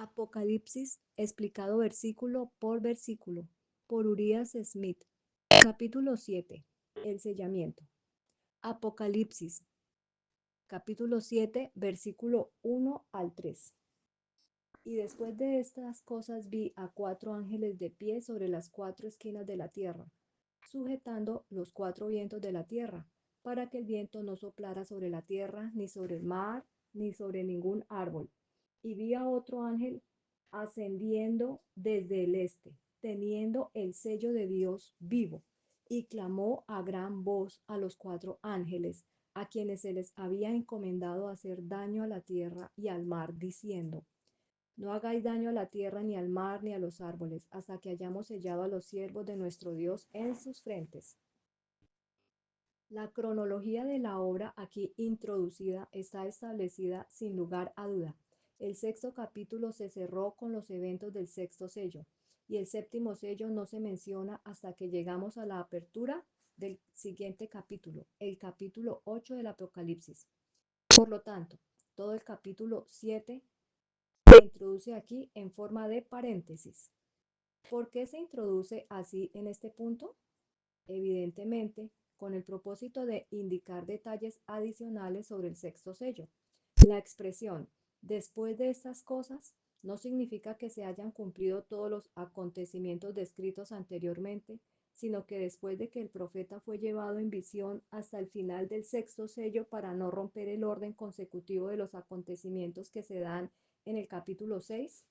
Apocalipsis explicado versículo por versículo por Urias Smith. Capítulo 7. El sellamiento. Apocalipsis. Capítulo 7, versículo 1 al 3. Y después de estas cosas vi a 4 ángeles de pie sobre las 4 esquinas de la tierra, sujetando los 4 vientos de la tierra, para que el viento no soplara sobre la tierra, ni sobre el mar, ni sobre ningún árbol. Y vi a otro ángel ascendiendo desde el este, teniendo el sello de Dios vivo, y clamó a gran voz a los 4 ángeles, a quienes se les había encomendado hacer daño a la tierra y al mar, diciendo: no hagáis daño a la tierra, ni al mar, ni a los árboles, hasta que hayamos sellado a los siervos de nuestro Dios en sus frentes. La cronología de la obra aquí introducida está establecida sin lugar a duda. El sexto capítulo se cerró con los eventos del sexto sello, y el séptimo sello no se menciona hasta que llegamos a la apertura del siguiente capítulo, el capítulo 8 del Apocalipsis. Por lo tanto, todo el capítulo 7 se introduce aquí en forma de paréntesis. ¿Por qué se introduce así en este punto? Evidentemente, con el propósito de indicar detalles adicionales sobre el sexto sello. La expresión "después de estas cosas" no significa que se hayan cumplido todos los acontecimientos descritos anteriormente, sino que después de que el profeta fue llevado en visión hasta el final del sexto sello para no romper el orden consecutivo de los acontecimientos que se dan en el capítulo 6,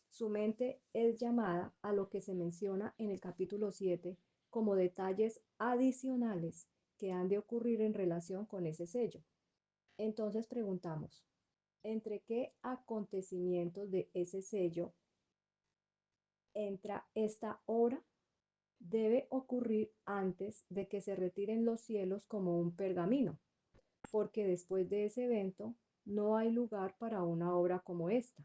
su mente es llamada a lo que se menciona en el capítulo 7 como detalles adicionales que han de ocurrir en relación con ese sello. Entonces preguntamos, ¿entre qué acontecimientos de ese sello entra esta obra? Debe ocurrir antes de que se retiren los cielos como un pergamino, porque después de ese evento no hay lugar para una obra como esta,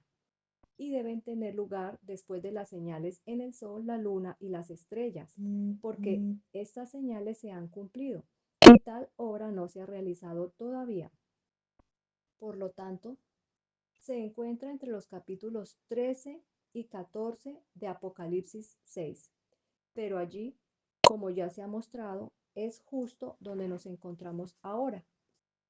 y deben tener lugar después de las señales en el sol, la luna y las estrellas, porque estas señales se han cumplido y tal obra no se ha realizado todavía. Por lo tanto, se encuentra entre los capítulos 13 y 14 de Apocalipsis 6, pero allí, como ya se ha mostrado, es justo donde nos encontramos ahora.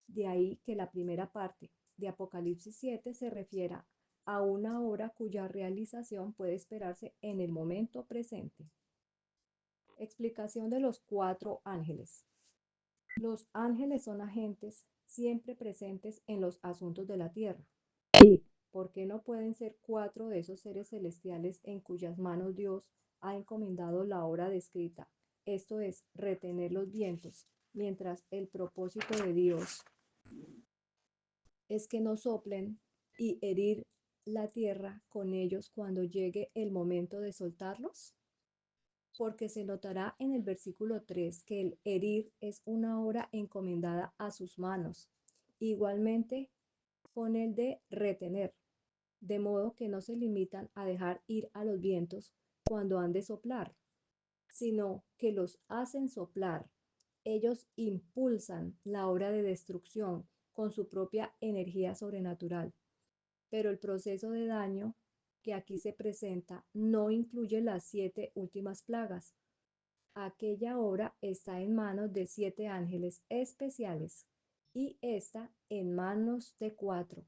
De ahí que la primera parte de Apocalipsis 7 se refiera a una obra cuya realización puede esperarse en el momento presente. Explicación de los 4 ángeles. Los ángeles son agentes siempre presentes en los asuntos de la tierra. ¿Y por qué no pueden ser 4 de esos seres celestiales en cuyas manos Dios ha encomendado la obra descrita? Esto es, retener los vientos, mientras el propósito de Dios es que no soplen y herir la tierra con ellos cuando llegue el momento de soltarlos? Porque se notará en el versículo 3 que el herir es una obra encomendada a sus manos, igualmente con el de retener, de modo que no se limitan a dejar ir a los vientos cuando han de soplar, sino que los hacen soplar. Ellos impulsan la obra de destrucción con su propia energía sobrenatural. Pero el proceso de daño que aquí se presenta no incluye las 7 últimas plagas. Aquella obra está en manos de 7 ángeles especiales y esta en manos de 4.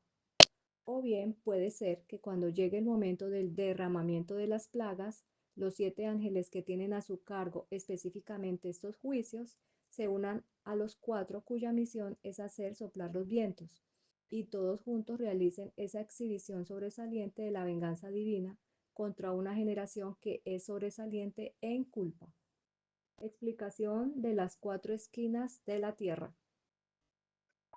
O bien puede ser que cuando llegue el momento del derramamiento de las plagas, los 7 ángeles que tienen a su cargo específicamente estos juicios se unan a los 4 cuya misión es hacer soplar los vientos, y todos juntos realicen esa exhibición sobresaliente de la venganza divina contra una generación que es sobresaliente en culpa. Explicación de las 4 esquinas de la tierra.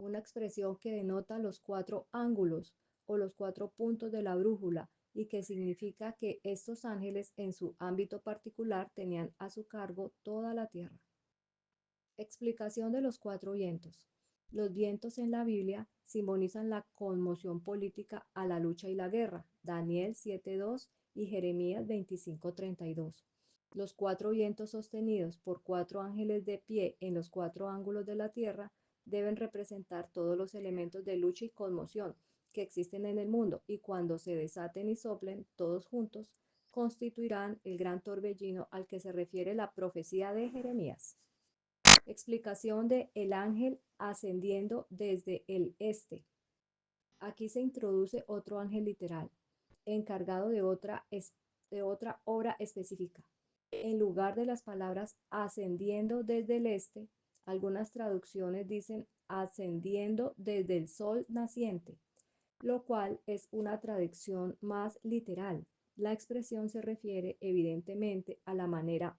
Una expresión que denota los 4 ángulos o los 4 puntos de la brújula y que significa que estos ángeles en su ámbito particular tenían a su cargo toda la tierra. Explicación de los 4 vientos. Los vientos en la Biblia simbolizan la conmoción política a la lucha y la guerra, Daniel 7:2 y Jeremías 25:32. Los 4 vientos sostenidos por 4 ángeles de pie en los 4 ángulos de la tierra deben representar todos los elementos de lucha y conmoción que existen en el mundo, y cuando se desaten y soplen todos juntos, constituirán el gran torbellino al que se refiere la profecía de Jeremías. Explicación de el ángel ascendiendo desde el este. Aquí se introduce otro ángel literal, encargado de otra obra específica. En lugar de las palabras ascendiendo desde el este, algunas traducciones dicen ascendiendo desde el sol naciente, lo cual es una traducción más literal. La expresión se refiere evidentemente a la manera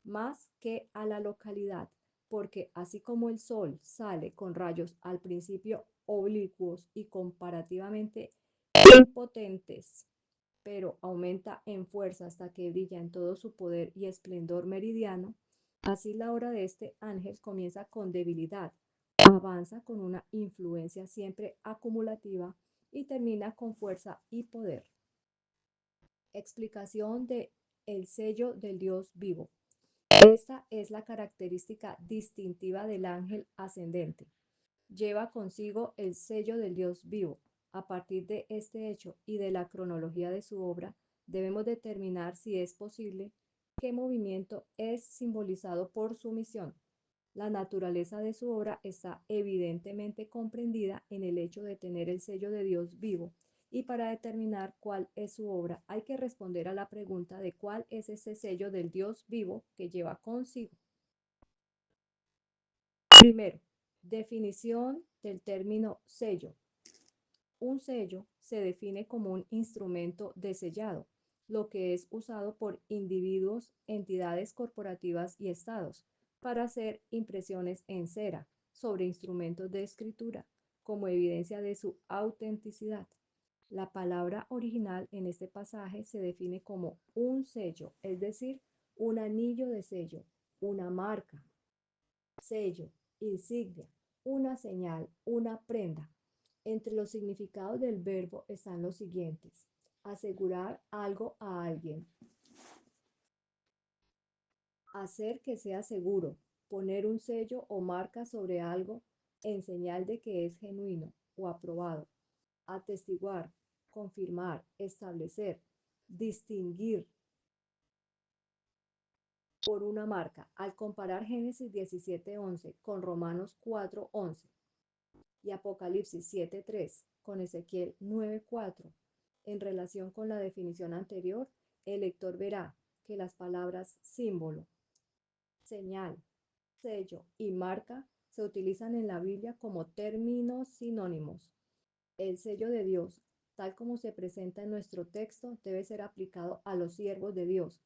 más que a la localidad, porque así como el sol sale con rayos al principio oblicuos y comparativamente impotentes, pero aumenta en fuerza hasta que brilla en todo su poder y esplendor meridiano, así la obra de este ángel comienza con debilidad, avanza con una influencia siempre acumulativa y termina con fuerza y poder. Explicación de el sello del Dios vivo. Esta es la característica distintiva del ángel ascendente. Lleva consigo el sello del Dios vivo. A partir de este hecho y de la cronología de su obra, debemos determinar si es posible qué movimiento es simbolizado por su misión. La naturaleza de su obra está evidentemente comprendida en el hecho de tener el sello de Dios vivo, y para determinar cuál es su obra hay que responder a la pregunta de cuál es ese sello del Dios vivo que lleva consigo. Primero, definición del término sello. Un sello se define como un instrumento de sellado, lo que es usado por individuos, entidades corporativas y estados para hacer impresiones en cera sobre instrumentos de escritura, como evidencia de su autenticidad. La palabra original en este pasaje se define como un sello, es decir, un anillo de sello, una marca, sello, insignia, una señal, una prenda. Entre los significados del verbo están los siguientes: asegurar algo a alguien, hacer que sea seguro, poner un sello o marca sobre algo en señal de que es genuino o aprobado, atestiguar, confirmar, establecer, distinguir por una marca. Al comparar Génesis 17:11 con Romanos 4:11 y Apocalipsis 7:3 con Ezequiel 9:4, en relación con la definición anterior, el lector verá que las palabras símbolo, señal, sello y marca se utilizan en la Biblia como términos sinónimos. El sello de Dios, tal como se presenta en nuestro texto, debe ser aplicado a los siervos de Dios.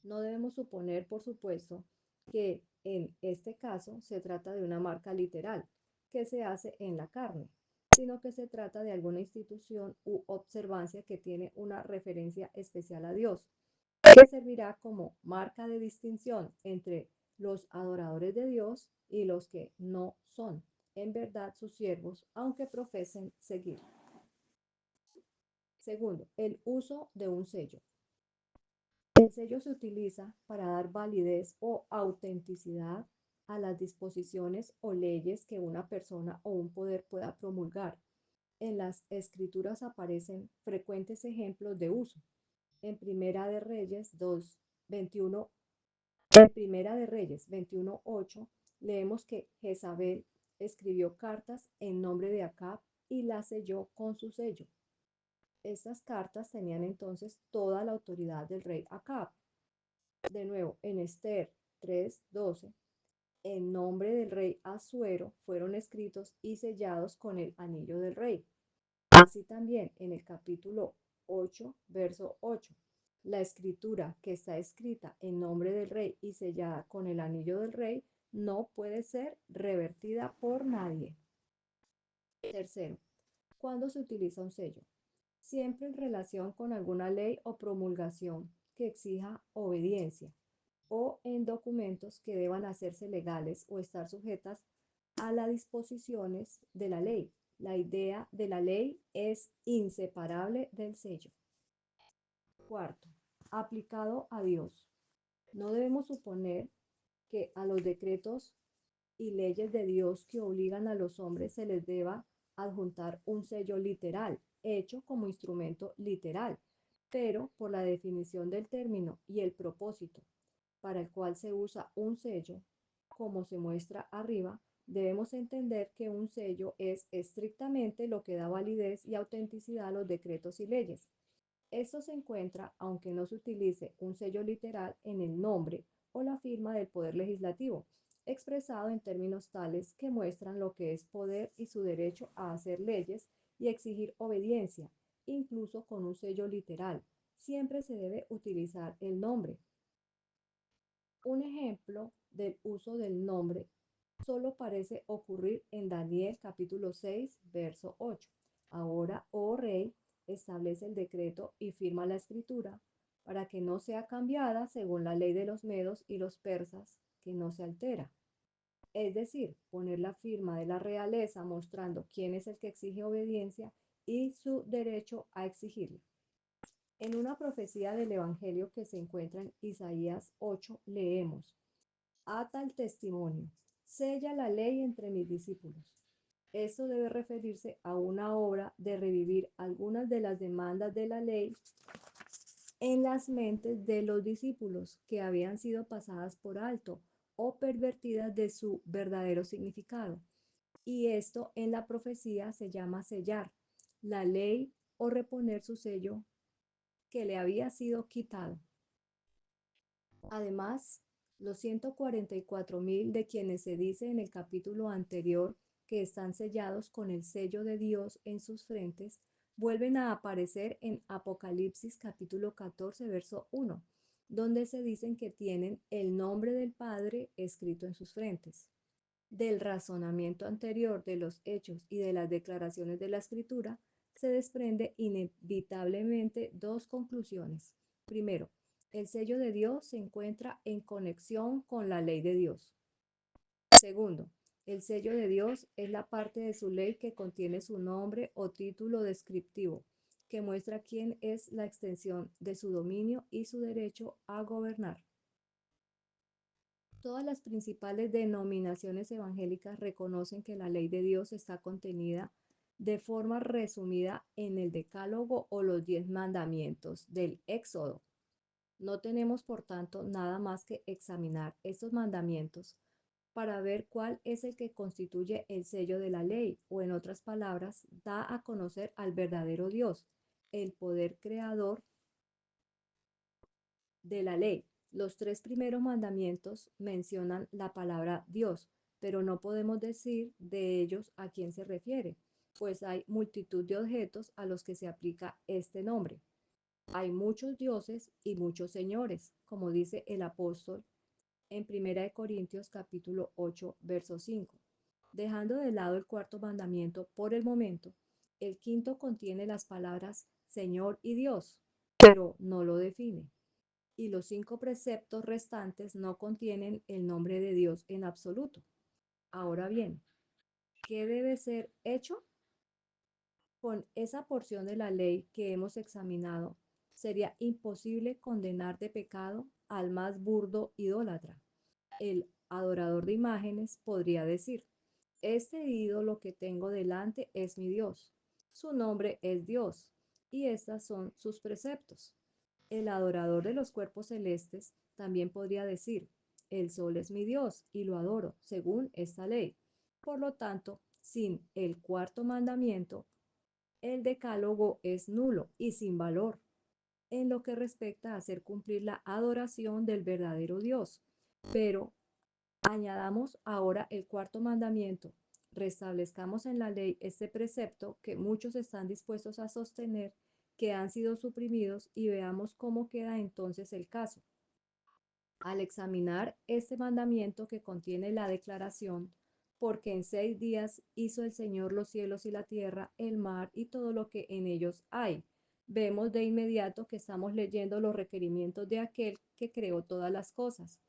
No debemos suponer, por supuesto, que en este caso se trata de una marca literal que se hace en la carne, sino que se trata de alguna institución u observancia que tiene una referencia especial a Dios, que servirá como marca de distinción entre los adoradores de Dios y los que no son en verdad sus siervos, aunque profesen seguir. Segundo, el uso de un sello. El sello se utiliza para dar validez o autenticidad a las disposiciones o leyes que una persona o un poder pueda promulgar. En las escrituras aparecen frecuentes ejemplos de uso. En Primera de Reyes 2:21, en Primera de Reyes 21:8 leemos que Jezabel escribió cartas en nombre de Acab y las selló con su sello. Estas cartas tenían entonces toda la autoridad del rey Acab. De nuevo, en Esther 3:12, en nombre del rey Asuero fueron escritos y sellados con el anillo del rey. Así también en el capítulo 8, verso 8, la escritura que está escrita en nombre del rey y sellada con el anillo del rey no puede ser revertida por nadie. Tercero, ¿cuándo se utiliza un sello? Siempre en relación con alguna ley o promulgación que exija obediencia, o en documentos que deban hacerse legales o estar sujetas a las disposiciones de la ley. La idea de la ley es inseparable del sello. Cuarto, aplicado a Dios. No debemos suponer que a los decretos y leyes de Dios que obligan a los hombres se les deba adjuntar un sello literal, hecho como instrumento literal, pero por la definición del término y el propósito para el cual se usa un sello, como se muestra arriba, debemos entender que un sello es estrictamente lo que da validez y autenticidad a los decretos y leyes. Esto se encuentra, aunque no se utilice un sello literal, en el nombre o la firma del Poder Legislativo, expresado en términos tales que muestran lo que es poder y su derecho a hacer leyes y exigir obediencia, incluso con un sello literal. Siempre se debe utilizar el nombre. Un ejemplo del uso del nombre solo parece ocurrir en Daniel capítulo 6, verso 8. Ahora, oh rey, establece el decreto y firma la escritura para que no sea cambiada según la ley de los medos y los persas, que no se altera. Es decir, poner la firma de la realeza mostrando quién es el que exige obediencia y su derecho a exigirla. En una profecía del Evangelio que se encuentra en Isaías 8, leemos: ata el testimonio, sella la ley entre mis discípulos. Esto debe referirse a una obra de revivir algunas de las demandas de la ley en las mentes de los discípulos que habían sido pasadas por alto o pervertidas de su verdadero significado. Y esto en la profecía se llama sellar la ley o reponer su sello que le había sido quitado. Además, los 144,000 de quienes se dice en el capítulo anterior que están sellados con el sello de Dios en sus frentes, vuelven a aparecer en Apocalipsis capítulo 14, verso 1, donde se dicen que tienen el nombre del Padre escrito en sus frentes. Del razonamiento anterior de los hechos y de las declaraciones de la Escritura, se desprende inevitablemente dos conclusiones. Primero, el sello de Dios se encuentra en conexión con la ley de Dios. Segundo, el sello de Dios es la parte de su ley que contiene su nombre o título descriptivo, que muestra quién es la extensión de su dominio y su derecho a gobernar. Todas las principales denominaciones evangélicas reconocen que la ley de Dios está contenida de forma resumida en el Decálogo o los 10 mandamientos del Éxodo. No tenemos, por tanto, nada más que examinar estos mandamientos para ver cuál es el que constituye el sello de la ley, o en otras palabras, da a conocer al verdadero Dios, el poder creador de la ley. Los 3 primeros mandamientos mencionan la palabra Dios, pero no podemos decir de ellos a quién se refiere, pues hay multitud de objetos a los que se aplica este nombre. Hay muchos dioses y muchos señores, como dice el apóstol en 1 Corintios capítulo 8, verso 5. Dejando de lado el cuarto mandamiento por el momento, el quinto contiene las palabras Señor y Dios, pero no lo define. Y los 5 preceptos restantes no contienen el nombre de Dios en absoluto. Ahora bien, ¿qué debe ser hecho? Con esa porción de la ley que hemos examinado, sería imposible condenar de pecado al más burdo idólatra. El adorador de imágenes podría decir: este ídolo que tengo delante es mi Dios, su nombre es Dios, y estas son sus preceptos. El adorador de los cuerpos celestes también podría decir: el sol es mi Dios y lo adoro según esta ley. Por lo tanto, sin el cuarto mandamiento, el decálogo es nulo y sin valor en lo que respecta a hacer cumplir la adoración del verdadero Dios. Pero añadamos ahora el cuarto mandamiento, restablezcamos en la ley este precepto que muchos están dispuestos a sostener que han sido suprimidos, y veamos cómo queda entonces el caso. Al examinar este mandamiento que contiene la declaración, porque en 6 días hizo el Señor los cielos y la tierra, el mar y todo lo que en ellos hay, vemos de inmediato que estamos leyendo los requerimientos de aquel que creó todas las cosas.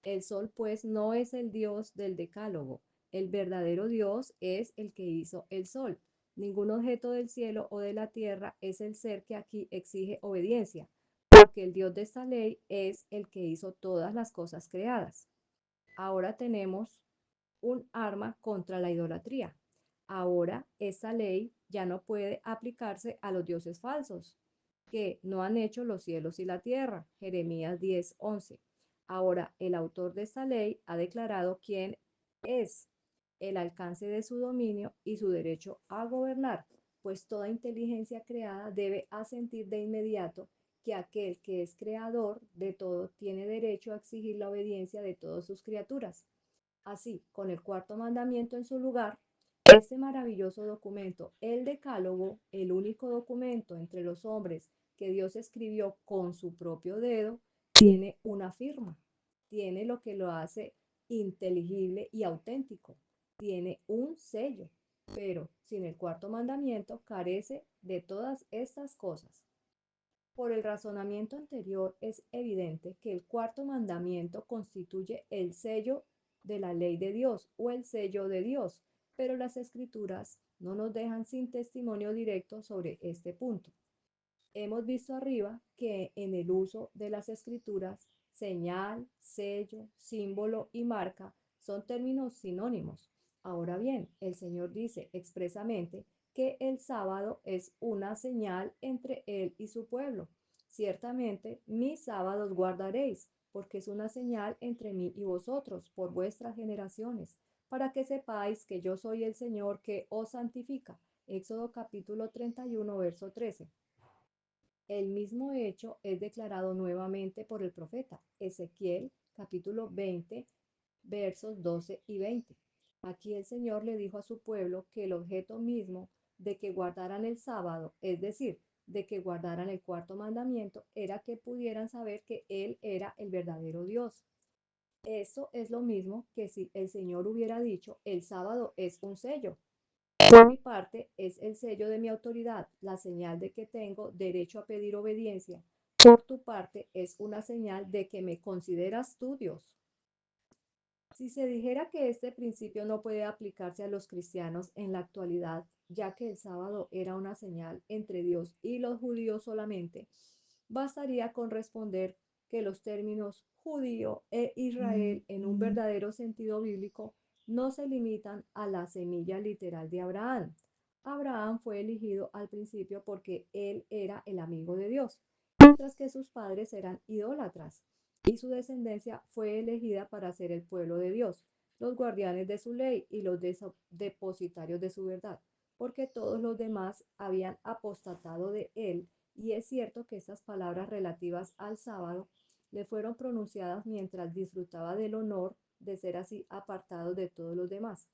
El sol, pues, no es el Dios del Decálogo. El verdadero Dios es el que hizo el sol. Ningún objeto del cielo o de la tierra es el ser que aquí exige obediencia, porque el Dios de esta ley es el que hizo todas las cosas creadas. Ahora tenemos un arma contra la idolatría. Ahora, esta ley ya no puede aplicarse a los dioses falsos, que no han hecho los cielos y la tierra. Jeremías 10:11. Ahora, el autor de esta ley ha declarado quién es, el alcance de su dominio y su derecho a gobernar, pues toda inteligencia creada debe asentir de inmediato que aquel que es creador de todo tiene derecho a exigir la obediencia de todas sus criaturas. Así, con el cuarto mandamiento en su lugar, este maravilloso documento, el Decálogo, el único documento entre los hombres que Dios escribió con su propio dedo, tiene una firma, tiene lo que lo hace inteligible y auténtico, tiene un sello, pero sin el cuarto mandamiento carece de todas estas cosas. Por el razonamiento anterior es evidente que el cuarto mandamiento constituye el sello de la ley de Dios o el sello de Dios, pero las escrituras no nos dejan sin testimonio directo sobre este punto. Hemos visto arriba que en el uso de las escrituras, señal, sello, símbolo y marca son términos sinónimos. Ahora bien, el Señor dice expresamente que el sábado es una señal entre Él y su pueblo. Ciertamente, mis sábados guardaréis, porque es una señal entre mí y vosotros por vuestras generaciones, para que sepáis que yo soy el Señor que os santifica. Éxodo capítulo 31, verso 13. El mismo hecho es declarado nuevamente por el profeta Ezequiel, capítulo 20, versos 12 y 20. Aquí el Señor le dijo a su pueblo que el objeto mismo de que guardaran el sábado, es decir, de que guardaran el cuarto mandamiento, era que pudieran saber que Él era el verdadero Dios. Eso es lo mismo que si el Señor hubiera dicho, el sábado es un sello. Por mi parte, es el sello de mi autoridad, la señal de que tengo derecho a pedir obediencia. Por tu parte, es una señal de que me consideras tu Dios. Si se dijera que este principio no puede aplicarse a los cristianos en la actualidad, ya que el sábado era una señal entre Dios y los judíos solamente, bastaría con responder que los términos judío e Israel en un verdadero sentido bíblico no se limitan a la semilla literal de Abraham. Abraham fue elegido al principio porque él era el amigo de Dios, mientras que sus padres eran idólatras y su descendencia fue elegida para ser el pueblo de Dios, los guardianes de su ley y los depositarios de su verdad, porque todos los demás habían apostatado de él, y es cierto que estas palabras relativas al sábado le fueron pronunciadas mientras disfrutaba del honor de ser así apartado de todos los demás.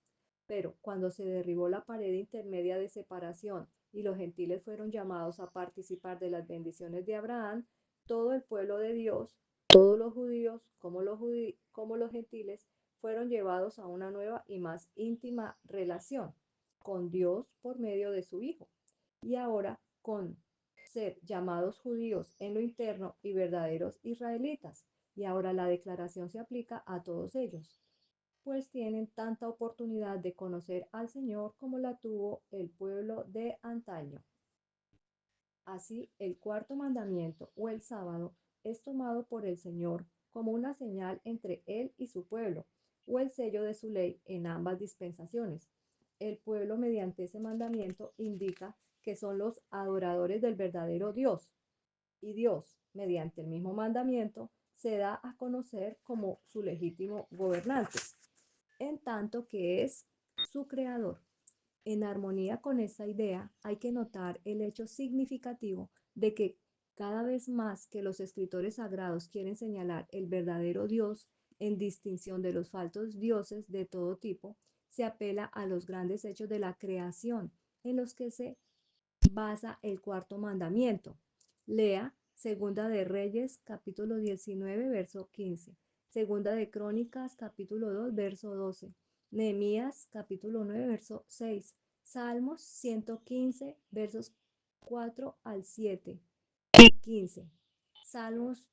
Pero cuando se derribó la pared intermedia de separación y los gentiles fueron llamados a participar de las bendiciones de Abraham, todo el pueblo de Dios, todos los judíos como los gentiles, fueron llevados a una nueva y más íntima relación con Dios por medio de su Hijo. Y ahora con ser llamados judíos en lo interno y verdaderos israelitas. Y ahora la declaración se aplica a todos ellos, pues tienen tanta oportunidad de conocer al Señor como la tuvo el pueblo de antaño. Así, el cuarto mandamiento o el sábado es tomado por el Señor como una señal entre Él y su pueblo, o el sello de su ley en ambas dispensaciones. El pueblo mediante ese mandamiento indica que son los adoradores del verdadero Dios, y Dios, mediante el mismo mandamiento, se da a conocer como su legítimo gobernante, en tanto que es su creador. En armonía con esta idea, hay que notar el hecho significativo de que cada vez más que los escritores sagrados quieren señalar el verdadero Dios en distinción de los falsos dioses de todo tipo, se apela a los grandes hechos de la creación en los que se basa el cuarto mandamiento. Lea Segunda de Reyes, capítulo 19, verso 15. Segunda de Crónicas, capítulo 2, verso 12. Nehemías, capítulo 9, verso 6. Salmos 115, versos 4 al 7 y 15. Salmos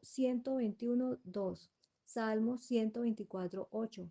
121, 2. Salmos 124, 8.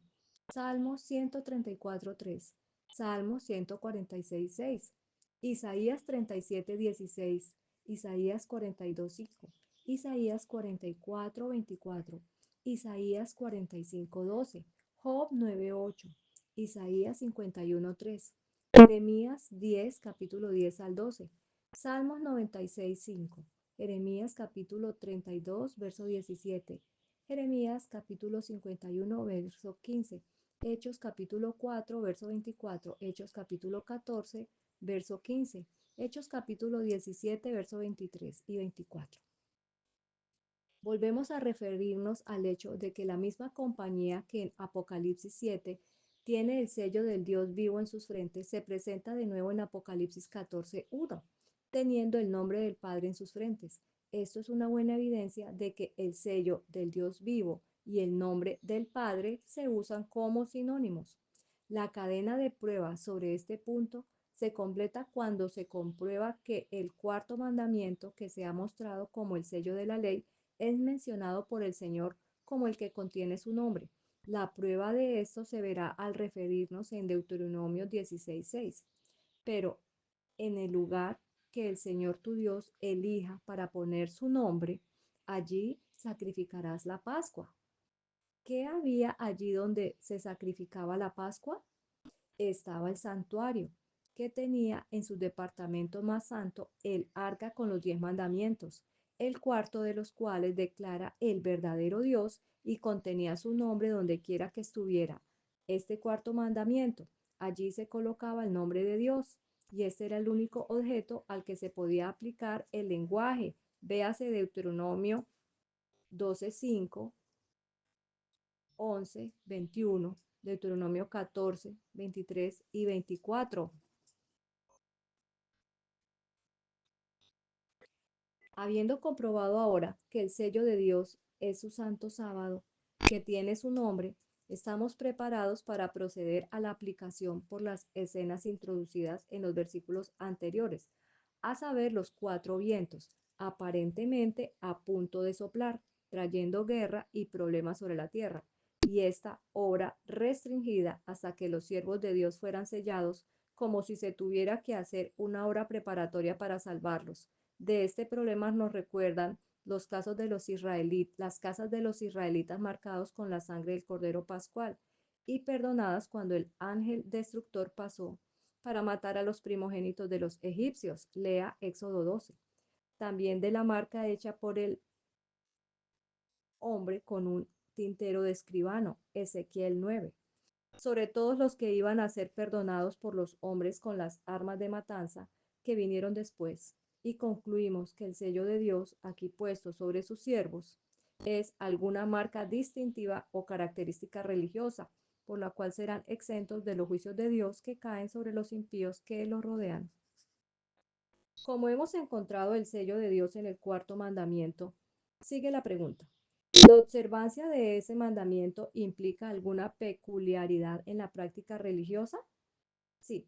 Salmos 134, 3. Salmos 146, 6. Isaías 37, 16. Isaías 42, 5. Isaías 44, 24. Isaías 45, 12. Job 9, 8. Isaías 51, 3. Jeremías 10, capítulo 10 al 12. Salmos 96, 5. Jeremías capítulo 32, verso 17. Jeremías capítulo 51, verso 15. Hechos capítulo 4, verso 24. Hechos capítulo 14, verso 15. Hechos capítulo 17, verso 23 y 24. Volvemos a referirnos al hecho de que la misma compañía que en Apocalipsis 7 tiene el sello del Dios vivo en sus frentes, se presenta de nuevo en Apocalipsis 14:1, teniendo el nombre del Padre en sus frentes. Esto es una buena evidencia de que el sello del Dios vivo y el nombre del Padre se usan como sinónimos. La cadena de pruebas sobre este punto se completa cuando se comprueba que el cuarto mandamiento, que se ha mostrado como el sello de la ley, es mencionado por el Señor como el que contiene su nombre. La prueba de esto se verá al referirnos en Deuteronomio 16:6. Pero en el lugar que el Señor tu Dios elija para poner su nombre, allí sacrificarás la Pascua. ¿Qué había allí donde se sacrificaba la Pascua? Estaba el santuario, que tenía en su departamento más santo el arca con los 10 mandamientos, el cuarto de los cuales declara el verdadero Dios y contenía su nombre donde quiera que estuviera. Este cuarto mandamiento, allí se colocaba el nombre de Dios, y este era el único objeto al que se podía aplicar el lenguaje. Véase Deuteronomio 12:5, 11, 21, Deuteronomio 14, 23 y 24. Habiendo comprobado ahora que el sello de Dios es su santo sábado, que tiene su nombre, estamos preparados para proceder a la aplicación por las escenas introducidas en los versículos anteriores, a saber, los cuatro vientos, aparentemente a punto de soplar, trayendo guerra y problemas sobre la tierra, y esta obra restringida hasta que los siervos de Dios fueran sellados, como si se tuviera que hacer una obra preparatoria para salvarlos. De este problema nos recuerdan los casos de los israelitas, las casas de los israelitas marcados con la sangre del Cordero Pascual y perdonadas cuando el ángel destructor pasó para matar a los primogénitos de los egipcios. Lea Éxodo 12. También de la marca hecha por el hombre con un tintero de escribano. Ezequiel 9. Sobre todos los que iban a ser perdonados por los hombres con las armas de matanza que vinieron después. Y concluimos que el sello de Dios, aquí puesto sobre sus siervos, es alguna marca distintiva o característica religiosa, por la cual serán exentos de los juicios de Dios que caen sobre los impíos que los rodean. Como hemos encontrado el sello de Dios en el cuarto mandamiento, sigue la pregunta. ¿La observancia de ese mandamiento implica alguna peculiaridad en la práctica religiosa? Sí,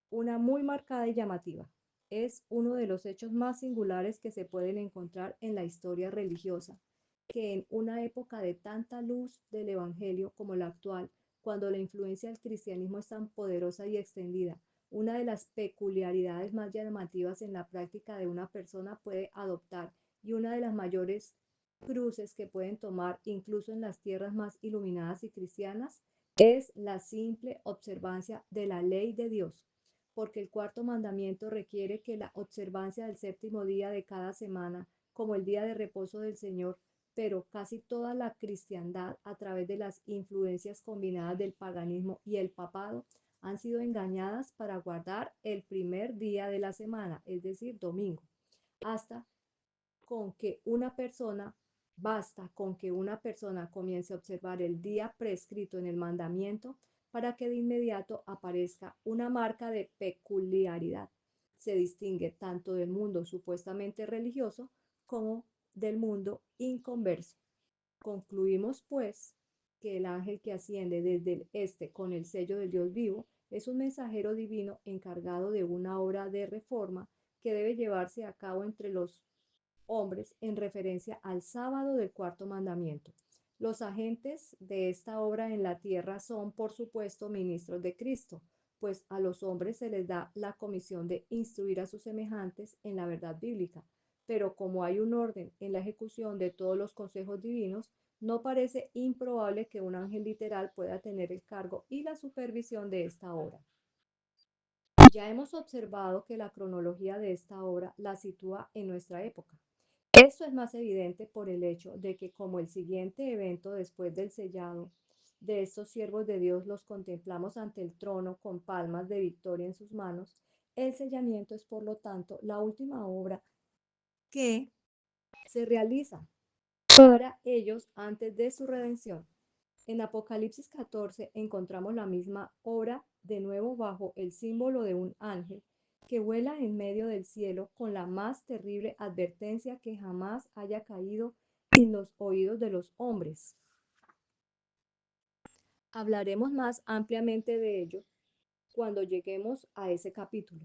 una muy marcada y llamativa. Es uno de los hechos más singulares que se pueden encontrar en la historia religiosa, que en una época de tanta luz del Evangelio como la actual, cuando la influencia del cristianismo es tan poderosa y extendida, una de las peculiaridades más llamativas en la práctica de una persona puede adoptar y una de las mayores cruces que pueden tomar incluso en las tierras más iluminadas y cristianas es la simple observancia de la ley de Dios, porque el cuarto mandamiento requiere que la observancia del séptimo día de cada semana, como el día de reposo del Señor, pero casi toda la cristiandad, a través de las influencias combinadas del paganismo y el papado, han sido engañadas para guardar el primer día de la semana, es decir, domingo, hasta con que una persona, basta con que una persona comience a observar el día prescrito en el mandamiento para que de inmediato aparezca una marca de peculiaridad. Se distingue tanto del mundo supuestamente religioso como del mundo inconverso. Concluimos, pues, que el ángel que asciende desde el este con el sello del Dios vivo es un mensajero divino encargado de una obra de reforma que debe llevarse a cabo entre los hombres en referencia al sábado del cuarto mandamiento. Los agentes de esta obra en la tierra son, por supuesto, ministros de Cristo, pues a los hombres se les da la comisión de instruir a sus semejantes en la verdad bíblica. Pero como hay un orden en la ejecución de todos los consejos divinos, no parece improbable que un ángel literal pueda tener el cargo y la supervisión de esta obra. Ya hemos observado que la cronología de esta obra la sitúa en nuestra época. Esto es más evidente por el hecho de que como el siguiente evento después del sellado de estos siervos de Dios los contemplamos ante el trono con palmas de victoria en sus manos, el sellamiento es por lo tanto la última obra que se realiza para ellos antes de su redención. En Apocalipsis 14 encontramos la misma obra de nuevo bajo el símbolo de un ángel que vuela en medio del cielo con la más terrible advertencia que jamás haya caído en los oídos de los hombres. Hablaremos más ampliamente de ello cuando lleguemos a ese capítulo.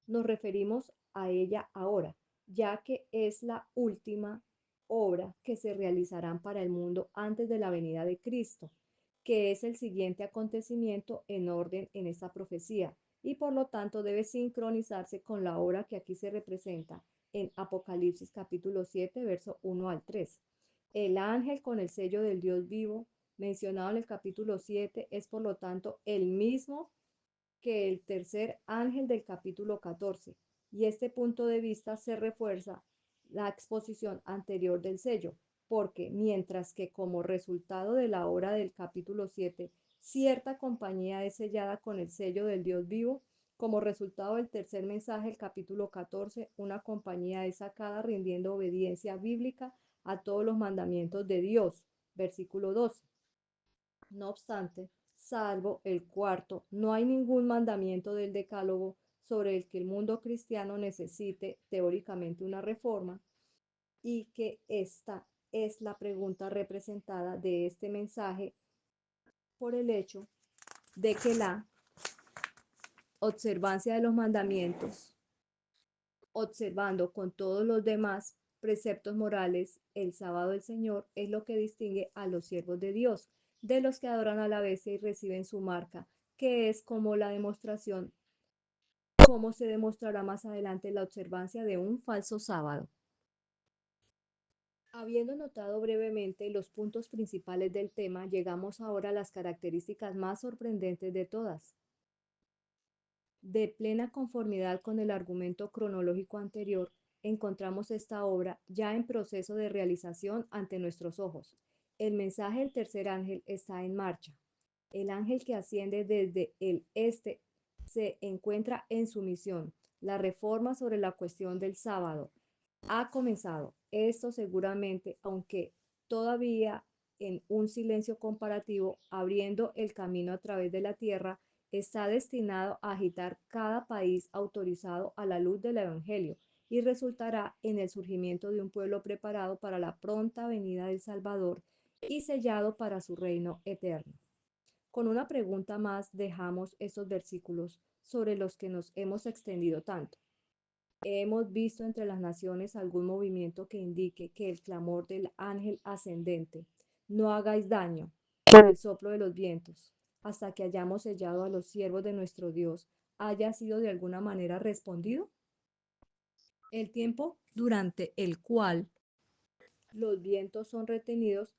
Nos referimos a ella ahora, ya que es la última obra que se realizarán para el mundo antes de la venida de Cristo, que es el siguiente acontecimiento en orden en esta profecía y por lo tanto debe sincronizarse con la obra que aquí se representa en Apocalipsis capítulo 7, verso 1 al 3. El ángel con el sello del Dios vivo mencionado en el capítulo 7 es por lo tanto el mismo que el tercer ángel del capítulo 14, y este punto de vista se refuerza la exposición anterior del sello, porque mientras que como resultado de la obra del capítulo 7, cierta compañía es sellada con el sello del Dios vivo, como resultado del tercer mensaje del capítulo 14, una compañía es sacada rindiendo obediencia bíblica a todos los mandamientos de Dios. Versículo 12. No obstante, salvo el cuarto, no hay ningún mandamiento del Decálogo sobre el que el mundo cristiano necesite teóricamente una reforma, y que esta es la pregunta representada de este mensaje por el hecho de que la observancia de los mandamientos, observando con todos los demás preceptos morales el sábado del Señor, es lo que distingue a los siervos de Dios de los que adoran a la bestia y reciben su marca, que es como la demostración, como se demostrará más adelante la observancia de un falso sábado. Habiendo notado brevemente los puntos principales del tema, llegamos ahora a las características más sorprendentes de todas. De plena conformidad con el argumento cronológico anterior, encontramos esta obra ya en proceso de realización ante nuestros ojos. El mensaje del tercer ángel está en marcha. El ángel que asciende desde el este se encuentra en su misión. La reforma sobre la cuestión del sábado ha comenzado. Esto seguramente, aunque todavía en un silencio comparativo, abriendo el camino a través de la tierra, está destinado a agitar cada país autorizado a la luz del Evangelio y resultará en el surgimiento de un pueblo preparado para la pronta venida del Salvador y sellado para su reino eterno. Con una pregunta más dejamos estos versículos sobre los que nos hemos extendido tanto. ¿Hemos visto entre las naciones algún movimiento que indique que el clamor del ángel ascendente, no hagáis daño, por el soplo de los vientos, hasta que hayamos sellado a los siervos de nuestro Dios, haya sido de alguna manera respondido? El tiempo durante el cual los vientos son retenidos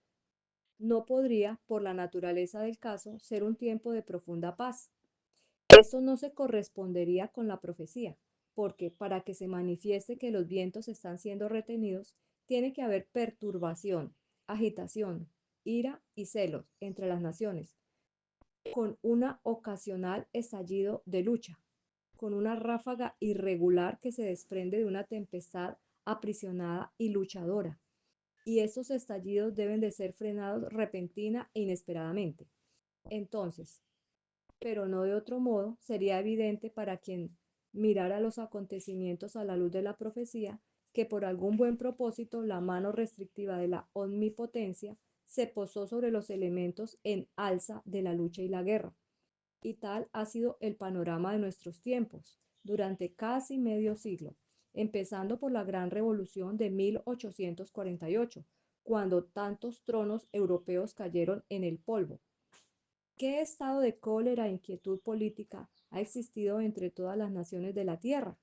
no podría, por la naturaleza del caso, ser un tiempo de profunda paz. Esto no se correspondería con la profecía, porque para que se manifieste que los vientos están siendo retenidos, tiene que haber perturbación, agitación, ira y celos entre las naciones, con un ocasional estallido de lucha, con una ráfaga irregular que se desprende de una tempestad aprisionada y luchadora. Y estos estallidos deben de ser frenados repentina e inesperadamente. Entonces, pero no de otro modo, sería evidente para quien mirara los acontecimientos a la luz de la profecía que por algún buen propósito la mano restrictiva de la omnipotencia se posó sobre los elementos en alza de la lucha y la guerra. Y tal ha sido el panorama de nuestros tiempos durante casi medio siglo, empezando por la Gran Revolución de 1848, cuando tantos tronos europeos cayeron en el polvo. ¿Qué estado de cólera e inquietud política ha existido entre todas las naciones de la tierra?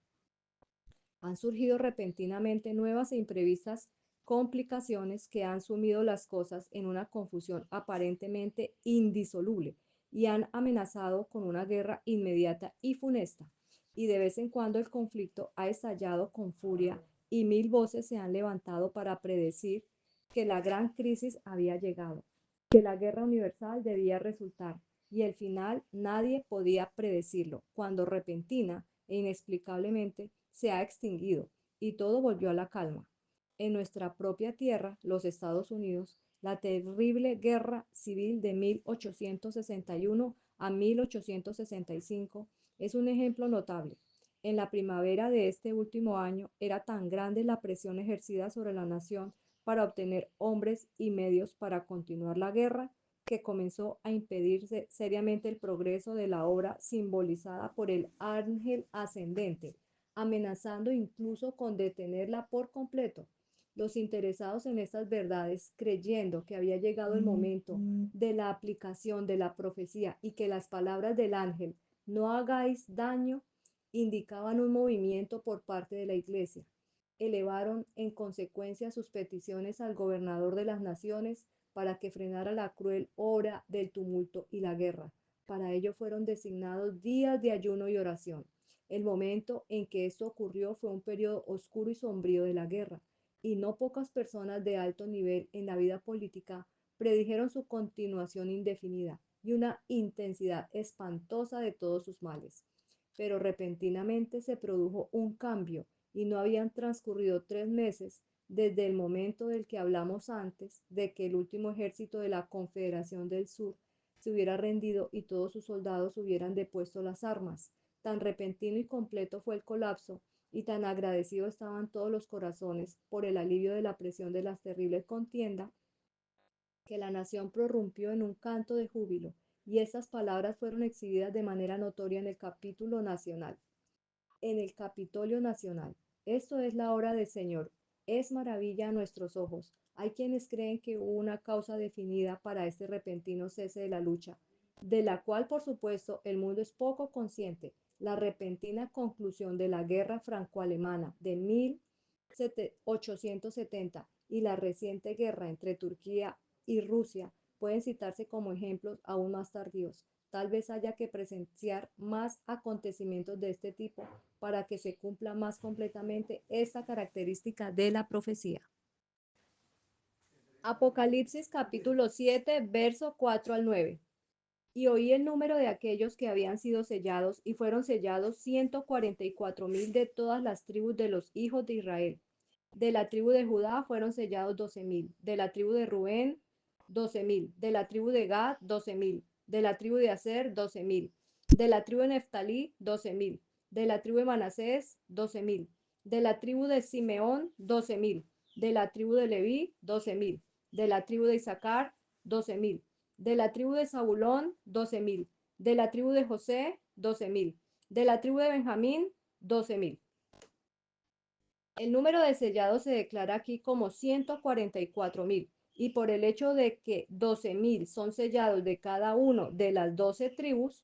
Han surgido repentinamente nuevas e imprevistas complicaciones que han sumido las cosas en una confusión aparentemente indisoluble y han amenazado con una guerra inmediata y funesta. y de vez en cuando el conflicto ha estallado con furia y mil voces se han levantado para predecir que la gran crisis había llegado, que la guerra universal debía resultar, y el final nadie podía predecirlo, cuando repentina e inexplicablemente se ha extinguido y todo volvió a la calma. En nuestra propia tierra, los Estados Unidos, la terrible guerra civil de 1861 a 1865 es un ejemplo notable. En la primavera de este último año era tan grande la presión ejercida sobre la nación para obtener hombres y medios para continuar la guerra que comenzó a impedirse seriamente el progreso de la obra simbolizada por el ángel ascendente, amenazando incluso con detenerla por completo. Los interesados en estas verdades, creyendo que había llegado el momento de la aplicación de la profecía y que las palabras del ángel no hagáis daño indicaban un movimiento por parte de la Iglesia. Elevaron en consecuencia sus peticiones al gobernador de las naciones para que frenara la cruel hora del tumulto y la guerra. Para ello fueron designados días de ayuno y oración. El momento en que esto ocurrió fue un periodo oscuro y sombrío de la guerra, y no pocas personas de alto nivel en la vida política predijeron su continuación indefinida y una intensidad espantosa de todos sus males. Pero repentinamente se produjo un cambio y no habían transcurrido 3 meses desde el momento del que hablamos antes, de que el último ejército de la Confederación del Sur se hubiera rendido y todos sus soldados hubieran depuesto las armas. Tan repentino y completo fue el colapso, y tan agradecidos estaban todos los corazones por el alivio de la presión de las terribles contiendas, que la nación prorrumpió en un canto de júbilo, y estas palabras fueron exhibidas de manera notoria en el Capitolio Nacional. Esto es la hora del Señor. Es maravilla a nuestros ojos. Hay quienes creen que hubo una causa definida para este repentino cese de la lucha, de la cual, por supuesto, el mundo es poco consciente. La repentina conclusión de la guerra franco-alemana de 1870 y la reciente guerra entre Turquía y Rusia pueden citarse como ejemplos aún más tardíos. Tal vez haya que presenciar más acontecimientos de este tipo para que se cumpla más completamente esta característica de la profecía. Apocalipsis capítulo 7, verso 4 al 9. Y oí el número de aquellos que habían sido sellados, y fueron sellados 144,000 de todas las tribus de los hijos de Israel. De la tribu de Judá fueron sellados 12,000, de la tribu de Rubén 12,000, de la tribu de Gad 12,000, de la tribu de Aser 12,000, de la tribu de Neftalí 12,000, de la tribu de Manasés 12,000, de la tribu de Simeón 12,000, de la tribu de Leví 12,000, de la tribu de Isaacar 12,000, de la tribu de Zabulón 12,000, de la tribu de José 12,000, de la tribu de Benjamín 12,000. El número de sellados se declara aquí como 144,000, y por el hecho de que 12,000 son sellados de cada uno de las 12 tribus,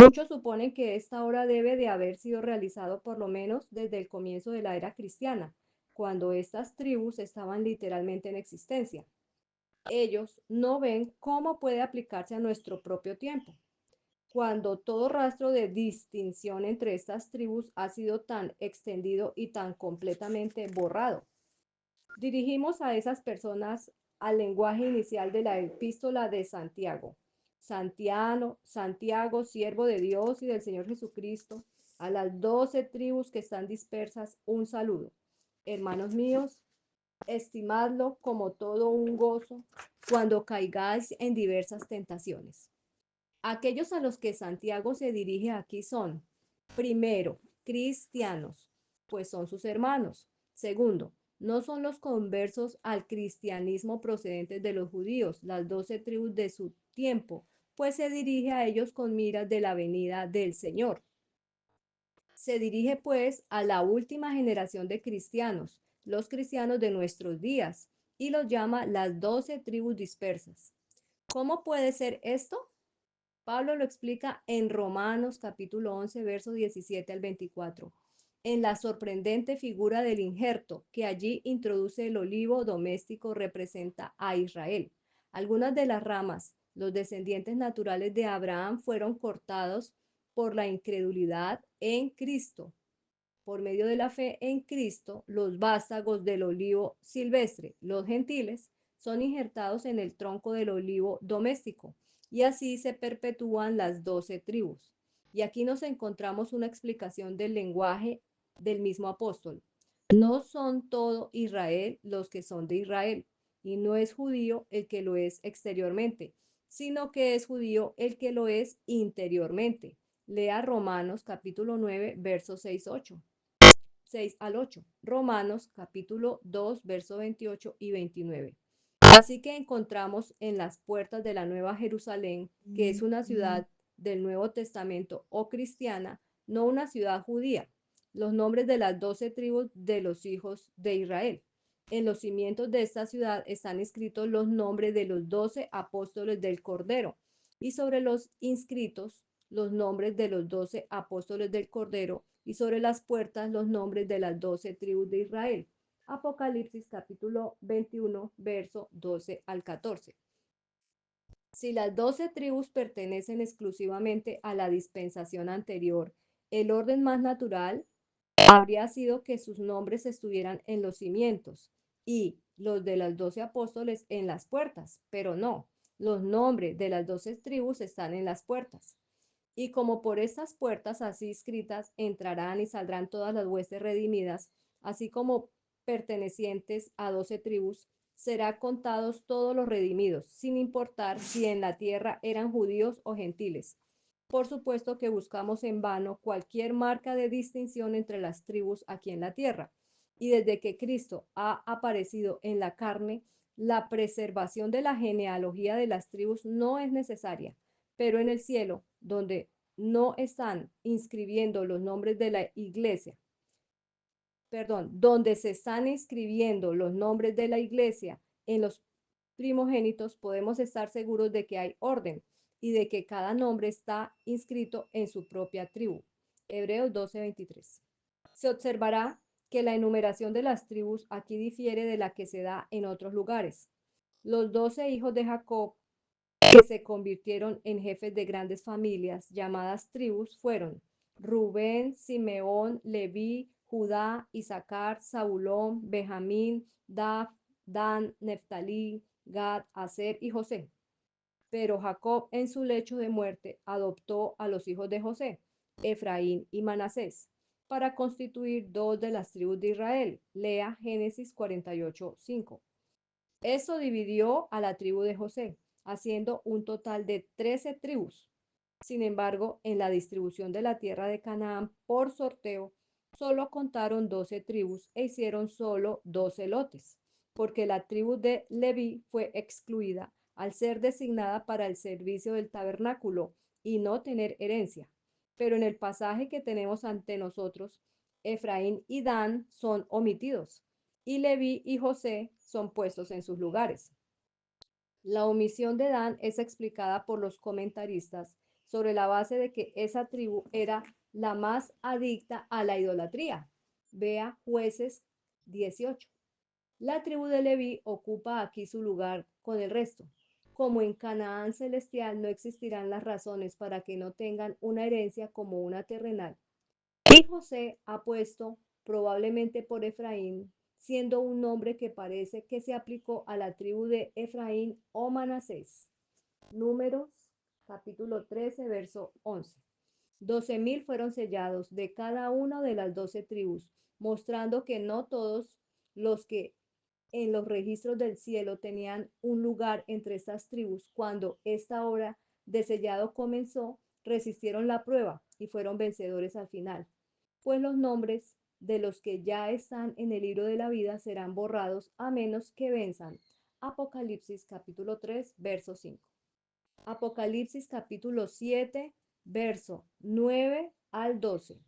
muchos suponen que esta obra debe de haber sido realizado por lo menos desde el comienzo de la era cristiana, cuando estas tribus estaban literalmente en existencia. Ellos no ven cómo puede aplicarse a nuestro propio tiempo, cuando todo rastro de distinción entre estas tribus ha sido tan extendido y tan completamente borrado. Dirigimos a esas personas al lenguaje inicial de la epístola de Santiago. Santiago, siervo de Dios y del Señor Jesucristo, a las 12 tribus que están dispersas, un saludo. Hermanos míos, estimadlo como todo un gozo cuando caigáis en diversas tentaciones. Aquellos a los que Santiago se dirige aquí son, primero, cristianos, pues son sus hermanos. Segundo, no son los conversos al cristianismo procedentes de los judíos, las 12 tribus de su tiempo, pues se dirige a ellos con miras de la venida del Señor. Se dirige pues a la última generación de cristianos, los cristianos de nuestros días, y los llama las 12 tribus dispersas. ¿Cómo puede ser esto? Pablo lo explica en Romanos capítulo 11, versos 17 al 24, en la sorprendente figura del injerto que allí introduce el olivo doméstico representa a Israel. Algunas de las ramas, los descendientes naturales de Abraham, fueron cortados por la incredulidad en Cristo. Por medio de la fe en Cristo, los vástagos del olivo silvestre, los gentiles, son injertados en el tronco del olivo doméstico, y así se perpetúan las 12 tribus. Y aquí nos encontramos una explicación del lenguaje del mismo apóstol. No son todo Israel los que son de Israel, y no es judío el que lo es exteriormente, sino que es judío el que lo es interiormente. Lea Romanos capítulo 9, versos 6 al 8. Romanos capítulo 2, verso 28 y 29. Así que encontramos en las puertas de la Nueva Jerusalén, que es una ciudad del Nuevo Testamento o cristiana, no una ciudad judía, los nombres de las 12 tribus de los hijos de Israel. En los cimientos de esta ciudad están escritos los nombres de los 12 apóstoles del Cordero, y sobre los inscritos los nombres de los 12 apóstoles del Cordero, y sobre las puertas los nombres de las 12 tribus de Israel. Apocalipsis capítulo 21, verso 12 al 14. Si las 12 tribus pertenecen exclusivamente a la dispensación anterior, el orden más natural habría sido que sus nombres estuvieran en los cimientos y los de los 12 apóstoles en las puertas, pero no, los nombres de las 12 tribus están en las puertas. Y como por estas puertas así escritas entrarán y saldrán todas las huestes redimidas, así como pertenecientes a 12 tribus, será contados todos los redimidos, sin importar si en la tierra eran judíos o gentiles. Por supuesto que buscamos en vano cualquier marca de distinción entre las tribus aquí en la tierra. Y desde que Cristo ha aparecido en la carne, la preservación de la genealogía de las tribus no es necesaria, pero en el cielo, donde no están inscribiendo los nombres de la iglesia, donde se están inscribiendo los nombres de la iglesia en los primogénitos, podemos estar seguros de que hay orden y de que cada nombre está inscrito en su propia tribu. Hebreos 12:23. Se observará que la enumeración de las tribus aquí difiere de la que se da en otros lugares. Los 12 hijos de Jacob, que se convirtieron en jefes de grandes familias llamadas tribus, fueron Rubén, Simeón, Leví, Judá, Isaacar, Zabulón, Benjamín, Dan, Neftalí, Gad, Aser y José. Pero Jacob en su lecho de muerte adoptó a los hijos de José, Efraín y Manasés, para constituir dos de las tribus de Israel. Lea Génesis 48:5. Eso dividió a la tribu de José, haciendo un total de 13 tribus. Sin embargo, en la distribución de la tierra de Canaán por sorteo, solo contaron 12 tribus e hicieron solo 12 lotes, porque la tribu de Leví fue excluida al ser designada para el servicio del tabernáculo y no tener herencia. Pero en el pasaje que tenemos ante nosotros, Efraín y Dan son omitidos, y Leví y José son puestos en sus lugares. La omisión de Dan es explicada por los comentaristas sobre la base de que esa tribu era la más adicta a la idolatría. Vea Jueces 18. La tribu de Leví ocupa aquí su lugar con el resto. Como en Canaán celestial no existirán las razones para que no tengan una herencia como una terrenal, y José ha puesto probablemente por Efraín, siendo un nombre que parece que se aplicó a la tribu de Efraín o Manasés. Números capítulo 13, verso 11. 12,000 fueron sellados de cada una de las 12 tribus, mostrando que no todos los que en los registros del cielo tenían un lugar entre estas tribus cuando esta obra de sellado comenzó, resistieron la prueba y fueron vencedores al final, pues los nombres de los que ya están en el libro de la vida serán borrados a menos que venzan. Apocalipsis capítulo 3, verso 5. Apocalipsis capítulo 7, verso 9 al 12.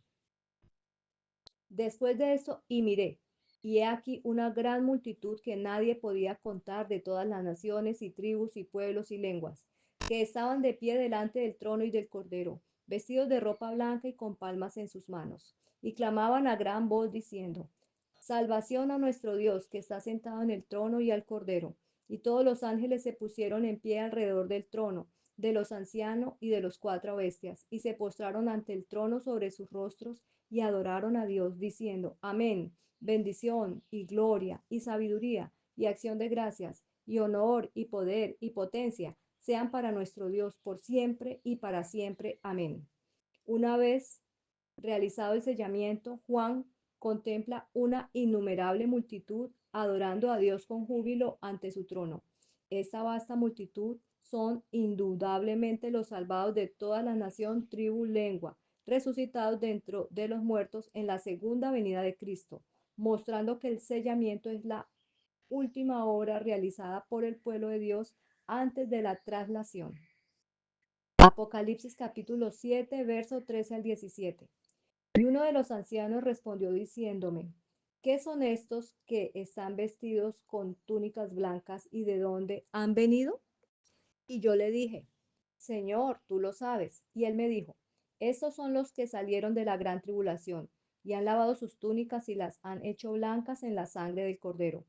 Después de esto, y miré, y he aquí una gran multitud que nadie podía contar, de todas las naciones y tribus y pueblos y lenguas, que estaban de pie delante del trono y del Cordero, vestidos de ropa blanca y con palmas en sus manos, y clamaban a gran voz diciendo: Salvación a nuestro Dios, que está sentado en el trono, y al Cordero. Y todos los ángeles se pusieron en pie alrededor del trono, de los ancianos y de los cuatro bestias, y se postraron ante el trono sobre sus rostros y adoraron a Dios, diciendo, Amén, bendición y gloria y sabiduría y acción de gracias y honor y poder y potencia sean para nuestro Dios por siempre y para siempre. Amén. Una vez realizado el sellamiento, Juan contempla una innumerable multitud adorando a Dios con júbilo ante su trono. Esta vasta multitud son indudablemente los salvados de toda la nación, tribu, lengua, resucitados dentro de los muertos en la segunda venida de Cristo, mostrando que el sellamiento es la última obra realizada por el pueblo de Dios antes de la traslación. Apocalipsis capítulo 7, verso 13 al 17. Y uno de los ancianos respondió diciéndome, ¿qué son estos que están vestidos con túnicas blancas y de dónde han venido? Y yo le dije, Señor, tú lo sabes. Y él me dijo, estos son los que salieron de la gran tribulación y han lavado sus túnicas y las han hecho blancas en la sangre del Cordero.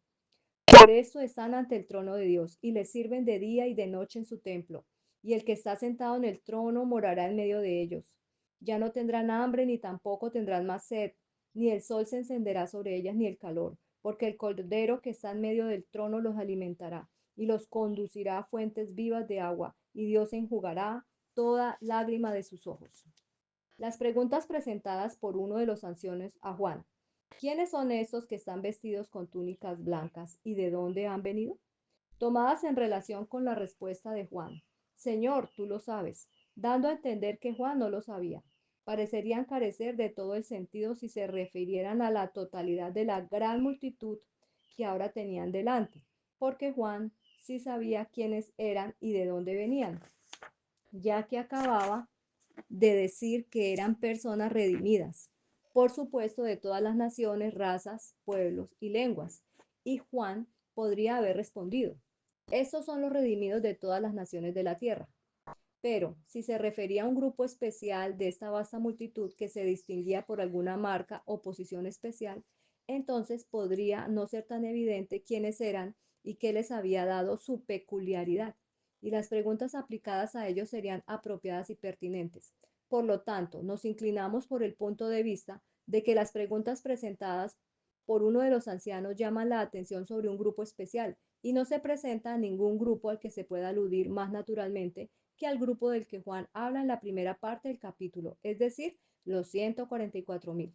Por eso están ante el trono de Dios y le sirven de día y de noche en su templo. Y el que está sentado en el trono morará en medio de ellos. Ya no tendrán hambre ni tampoco tendrán más sed, ni el sol se encenderá sobre ellas ni el calor, porque el cordero que está en medio del trono los alimentará y los conducirá a fuentes vivas de agua, y Dios enjugará toda lágrima de sus ojos. Las preguntas presentadas por uno de los ancianos a Juan. ¿Quiénes son estos que están vestidos con túnicas blancas y de dónde han venido? Tomadas en relación con la respuesta de Juan. Señor, tú lo sabes, dando a entender que Juan no lo sabía. Parecerían carecer de todo el sentido si se refirieran a la totalidad de la gran multitud que ahora tenían delante, porque Juan sí sabía quiénes eran y de dónde venían, ya que acababa de decir que eran personas redimidas, por supuesto, de todas las naciones, razas, pueblos y lenguas. Y Juan podría haber respondido, estos son los redimidos de todas las naciones de la tierra. Pero si se refería a un grupo especial de esta vasta multitud que se distinguía por alguna marca o posición especial, entonces podría no ser tan evidente quiénes eran y qué les había dado su peculiaridad, y las preguntas aplicadas a ellos serían apropiadas y pertinentes. Por lo tanto, nos inclinamos por el punto de vista de que las preguntas presentadas por uno de los ancianos llaman la atención sobre un grupo especial y no se presenta a ningún grupo al que se pueda aludir más naturalmente que al grupo del que Juan habla en la primera parte del capítulo, es decir, los 144.000.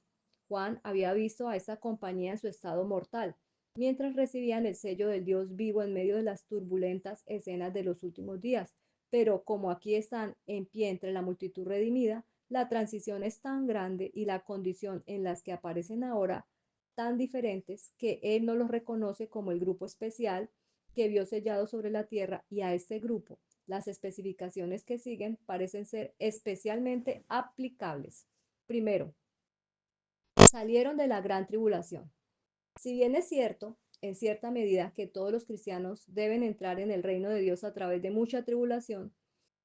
Juan había visto a esta compañía en su estado mortal, mientras recibían el sello del Dios vivo en medio de las turbulentas escenas de los últimos días. Pero como aquí están en pie entre la multitud redimida, la transición es tan grande y la condición en las que aparecen ahora tan diferentes que él no los reconoce como el grupo especial que vio sellado sobre la tierra, y a este grupo las especificaciones que siguen parecen ser especialmente aplicables. Primero, salieron de la gran tribulación. Si bien es cierto, en cierta medida, que todos los cristianos deben entrar en el reino de Dios a través de mucha tribulación,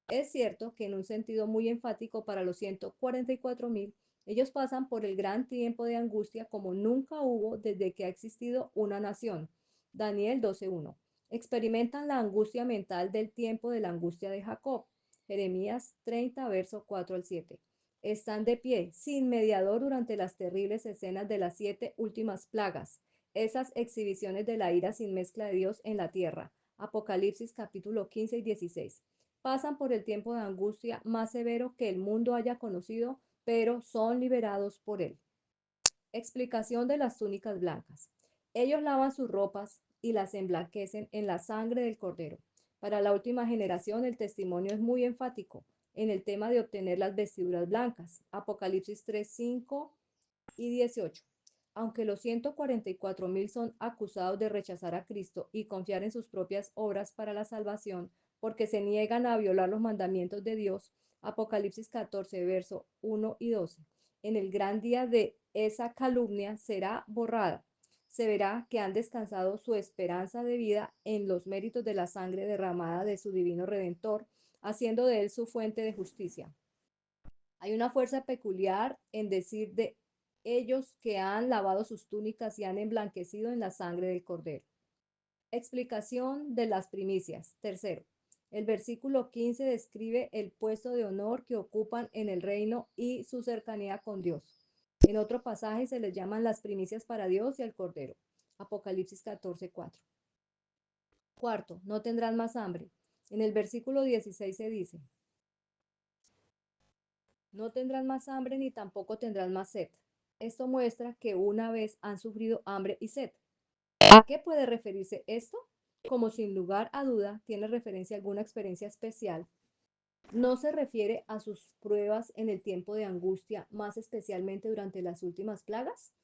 es cierto que en un sentido muy enfático para los 144.000, ellos pasan por el gran tiempo de angustia como nunca hubo desde que ha existido una nación. Daniel 12:1. Experimentan la angustia mental del tiempo de la angustia de Jacob. Jeremías 30, verso 4 al 7. Están de pie, sin mediador, durante las terribles escenas de las 7 últimas plagas, esas exhibiciones de la ira sin mezcla de Dios en la tierra. Apocalipsis capítulo 15 y 16. Pasan por el tiempo de angustia más severo que el mundo haya conocido, pero son liberados por él. Explicación de las túnicas blancas. Ellos lavan sus ropas y las emblanquecen en la sangre del Cordero. Para la última generación el testimonio es muy enfático en el tema de obtener las vestiduras blancas. Apocalipsis 3, 5 y 18. Aunque los 144.000 son acusados de rechazar a Cristo y confiar en sus propias obras para la salvación, porque se niegan a violar los mandamientos de Dios, Apocalipsis 14, verso 1 y 12. En el gran día de esa calumnia será borrada. Se verá que han descansado su esperanza de vida en los méritos de la sangre derramada de su divino Redentor, haciendo de él su fuente de justicia. Hay una fuerza peculiar en decir de ellos que han lavado sus túnicas y han emblanquecido en la sangre del Cordero. Explicación de las primicias. Tercero, El versículo 15 describe el puesto de honor que ocupan en el reino y su cercanía con Dios. En otro pasaje se les llaman las primicias para Dios y al Cordero. Apocalipsis 14:4. Cuarto, no tendrán más hambre. En el versículo 16 se dice, no tendrán más hambre ni tampoco tendrán más sed. Esto muestra que una vez han sufrido hambre y sed. ¿A qué puede referirse esto? Como sin lugar a duda tiene referencia a alguna experiencia especial, no se refiere a sus pruebas en el tiempo de angustia, más especialmente durante las últimas plagas.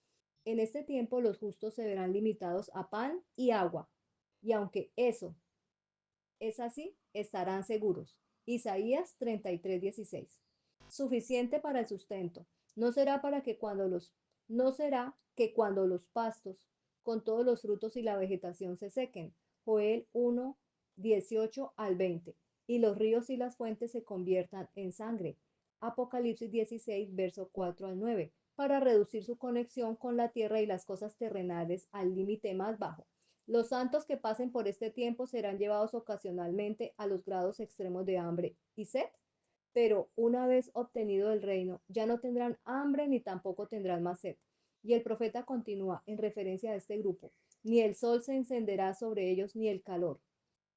En este tiempo los justos se verán limitados a pan y agua, y aunque eso es así, estarán seguros. Isaías 33:16. Suficiente para el sustento. No será para que cuando los no será que cuando los pastos con todos los frutos y la vegetación se sequen. Joel 1:18 al 20. Y los ríos y las fuentes se conviertan en sangre. Apocalipsis 16, verso 4 al 9, para reducir su conexión con la tierra y las cosas terrenales al límite más bajo. Los santos que pasen por este tiempo serán llevados ocasionalmente a los grados extremos de hambre y sed, pero una vez obtenido el reino, ya no tendrán hambre ni tampoco tendrán más sed. Y el profeta continúa en referencia a este grupo, ni el sol se encenderá sobre ellos ni el calor.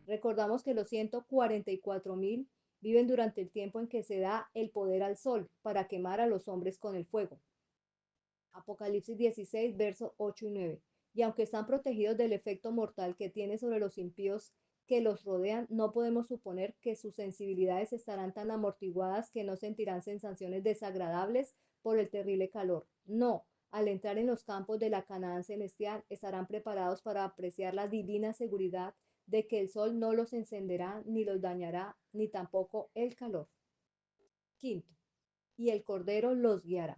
Recordamos que los 144,000 viven durante el tiempo en que se da el poder al sol para quemar a los hombres con el fuego. Apocalipsis 16, versos 8 y 9. Y aunque están protegidos del efecto mortal que tiene sobre los impíos que los rodean, no podemos suponer que sus sensibilidades estarán tan amortiguadas que no sentirán sensaciones desagradables por el terrible calor. No, al entrar en los campos de la Canaán celestial, estarán preparados para apreciar la divina seguridad de que el sol no los encenderá, ni los dañará, ni tampoco el calor. Quinto, y el Cordero los guiará.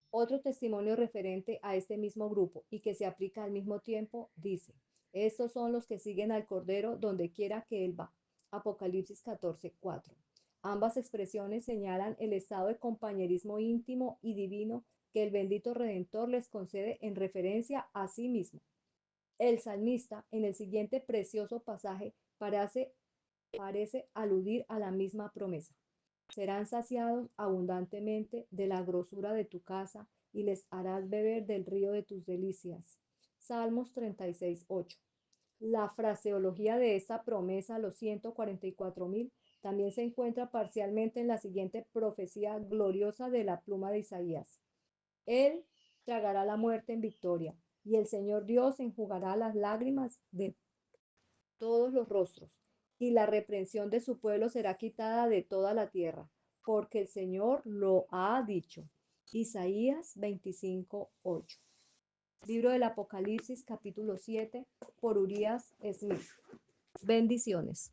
Otro testimonio referente a este mismo grupo y que se aplica al mismo tiempo dice, estos son los que siguen al Cordero donde quiera que él va. Apocalipsis 14:4. Ambas expresiones señalan el estado de compañerismo íntimo y divino que el bendito Redentor les concede en referencia a sí mismo. El salmista, en el siguiente precioso pasaje, parece aludir a la misma promesa. Serán saciados abundantemente de la grosura de tu casa y les harás beber del río de tus delicias. Salmos 36:8. La fraseología de esta promesa a los 144,000 también se encuentra parcialmente en la siguiente profecía gloriosa de la pluma de Isaías. Él tragará la muerte en victoria, y el Señor Dios enjugará las lágrimas de todos los rostros, y la reprensión de su pueblo será quitada de toda la tierra, porque el Señor lo ha dicho. Isaías 25:8. Libro del Apocalipsis, capítulo 7, por Urias Smith. Bendiciones.